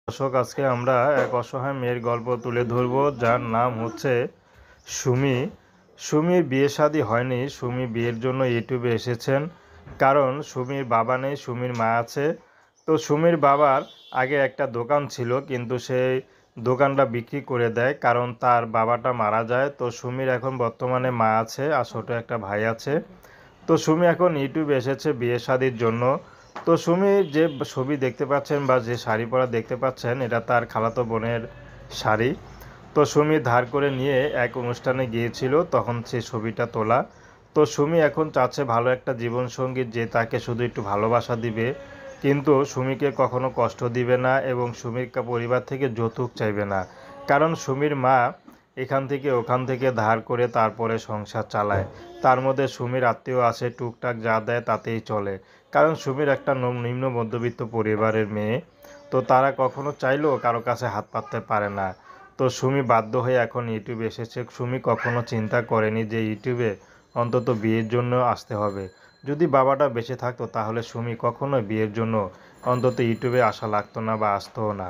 দর্শক, আজকে আমরা এক অসহায় মেয়ের গল্প তুলে ধরব, যার নাম হচ্ছে সুমি। সুমির বিয়ে শাদী হয়নি। সুমি বিয়ের জন্য ইউটিউবে এসেছেন, কারণ সুমির বাবা নেই, সুমির মা আছে। তো সুমির বাবার আগে একটা দোকান ছিল, কিন্তু সেই দোকানটা বিক্রি করে দেয়, কারণ তার বাবাটা মারা যায়। তো সুমির এখন বর্তমানে মা আছে আর ছোট একটা ভাই আছে। তো সুমি এখন ইউটিউবে এসেছে বিয়ে শাদির জন্য। তো সুমির যে ছবি দেখতে পাচ্ছেন বা যে শাড়ি পরা দেখতে পাচ্ছেন, এটা তার খালাতো বোনের শাড়ি। তো সুমি ধার করে নিয়ে এক অনুষ্ঠানে গিয়েছিল, তখন সেই ছবিটা তোলা। তো সুমি এখন চাচ্ছে ভালো একটা জীবনসঙ্গী, যে তাকে শুধু একটু ভালোবাসা দিবে, কিন্তু সুমিকে কখনো কষ্ট দিবে না, এবং সুমির পরিবার থেকে যৌতুক চাইবে না। কারণ সুমির মা এখান থেকে ওখান থেকে ধার করে তারপরে সংসার চালায়। তার মধ্যে সুমির আত্মীয় আছে, টুকটাক যা দেয় তাতেই চলে। কারণ সুমির একটা নিম্ন মধ্যবিত্ত পরিবারের মেয়ে। তো তারা কখনো চাইলেও কারো কাছে হাত পাততে পারে না। তো সুমি বাধ্য হয়ে এখন ইউটিউবে এসেছে। সুমি কখনো চিন্তা করেনি যে ইউটিউবে অন্তত বিয়ের জন্য আসতে হবে। যদি বাবাটা বেঁচে থাকতো, তাহলে সুমি কখনোই বিয়ের জন্য অন্তত ইউটিউবে আসা লাগতো না বা আসতোও না।